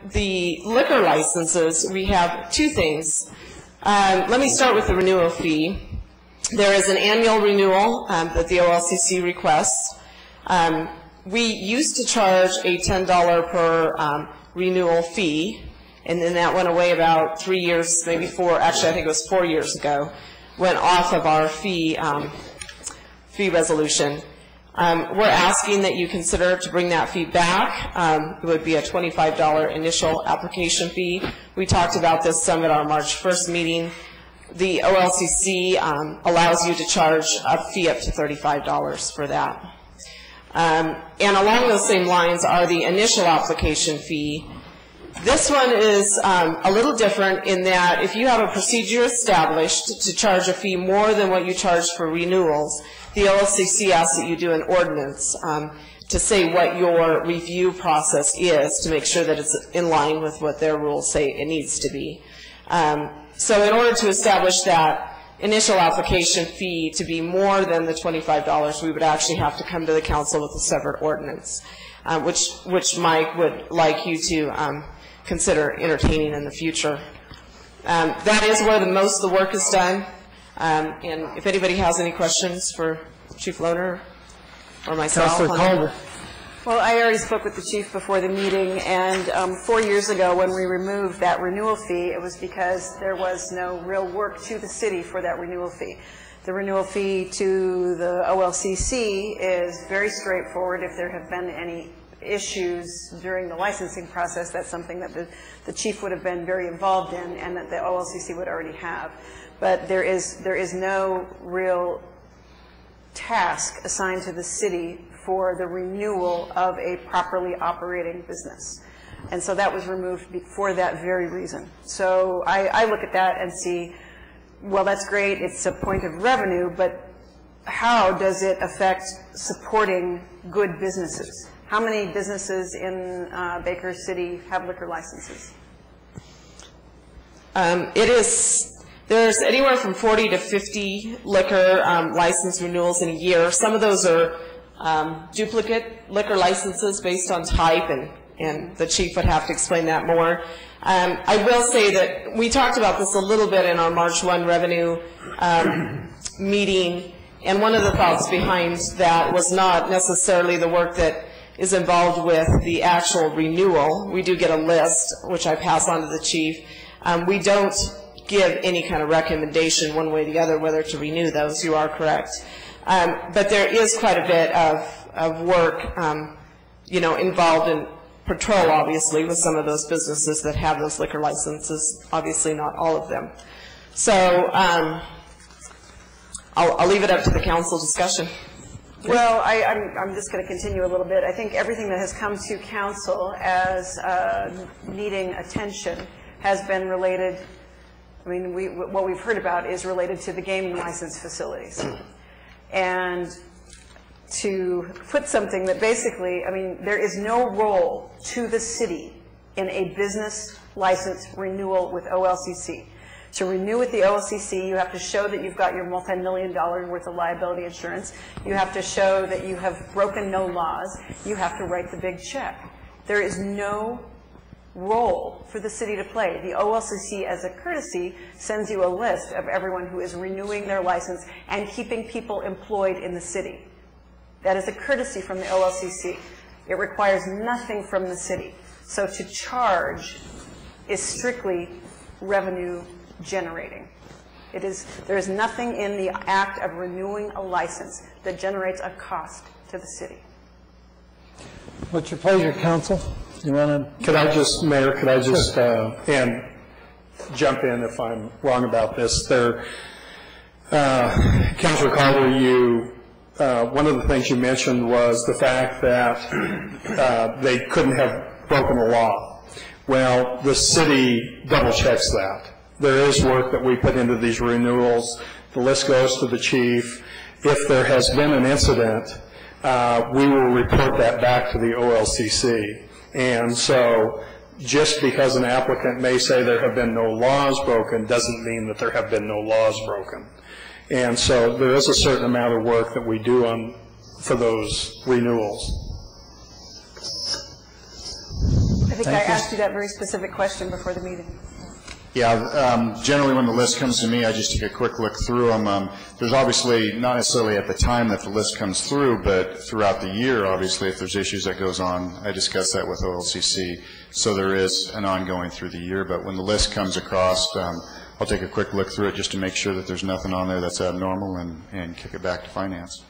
the liquor licenses, we have two things. Let me start with the renewal fee. There is an annual renewal that the OLCC requests. We used to charge a $10 per renewal fee, and then that went away about 3 years, maybe 4, actually I think it was 4 years ago, went off of our fee resolution. We're asking that you consider to bring that fee back. It would be a $25 initial application fee. We talked about this some at our March 1st meeting. The OLCC allows you to charge a fee up to $35 for that. And along those same lines are the initial application fee. This one is a little different in that if you have a procedure established to charge a fee more than what you charge for renewals, the OLCC asks that you do an ordinance to say what your review process is to make sure that it's in line with what their rules say it needs to be. So in order to establish that initial application fee to be more than the $25, we would actually have to come to the council with a separate ordinance, which Mike would like you to consider entertaining in the future. That is where most of the work is done. And if anybody has any questions for Chief Lohner or myself. Councilor Calder. Well, I already spoke with the chief before the meeting, and 4 years ago when we removed that renewal fee, it was because there was no real work to the city for that renewal fee. The renewal fee to the OLCC is very straightforward. If there have been any issues during the licensing process, that's something that the chief would have been very involved in and that the OLCC would already have. But there is no real task assigned to the city for the renewal of a properly operating business. And so that was removed for that very reason. So I look at that and see, well, that's great, it's a point of revenue, but how does it affect supporting good businesses? How many businesses in Baker City have liquor licenses? There's anywhere from 40 to 50 liquor license renewals in a year. Some of those are duplicate liquor licenses based on type, and the chief would have to explain that more. I will say that we talked about this a little bit in our March 1 revenue meeting, and one of the thoughts behind that was not necessarily the work that is involved with the actual renewal. We do get a list, which I pass on to the chief. We don't give any kind of recommendation one way or the other whether to renew those. You are correct. But there is quite a bit of work, involved in patrol, obviously, with some of those businesses that have those liquor licenses, obviously not all of them. So I'll leave it up to the council discussion. Well, I'm just going to continue a little bit. I think everything that has come to council as needing attention has been related, what we've heard about is related to the gaming license facilities. And to put something that basically, there is no role to the city in a business license renewal with OLCC. To renew with the OLCC, you have to show that you've got your multi-million-dollar worth of liability insurance. You have to show that you have broken no laws. You have to write the big check. There is no role for the city to play. The OLCC, as a courtesy, sends you a list of everyone who is renewing their license and keeping people employed in the city. That is a courtesy from the OLCC. It requires nothing from the city. So to charge is strictly revenue generating. There is nothing in the act of renewing a license that generates a cost to the city. What's your pleasure, council? You want to? Mayor, and jump in if I'm wrong about this. Councilor Calder, one of the things you mentioned was the fact that they couldn't have broken the law. Well, the city double checks that. There is work that we put into these renewals. The list goes to the chief. If there has been an incident, we will report that back to the OLCC. And so just because an applicant may say there have been no laws broken doesn't mean that there have been no laws broken. And so there is a certain amount of work that we do for those renewals. I think I asked you that very specific question before the meeting. Yeah, generally when the list comes to me, I just take a quick look through them. There's obviously, not necessarily at the time that the list comes through, but throughout the year, obviously, if there's issues that goes on, I discuss that with OLCC. So there is an ongoing through the year, but when the list comes across, I'll take a quick look through it just to make sure that there's nothing on there that's abnormal and kick it back to finance.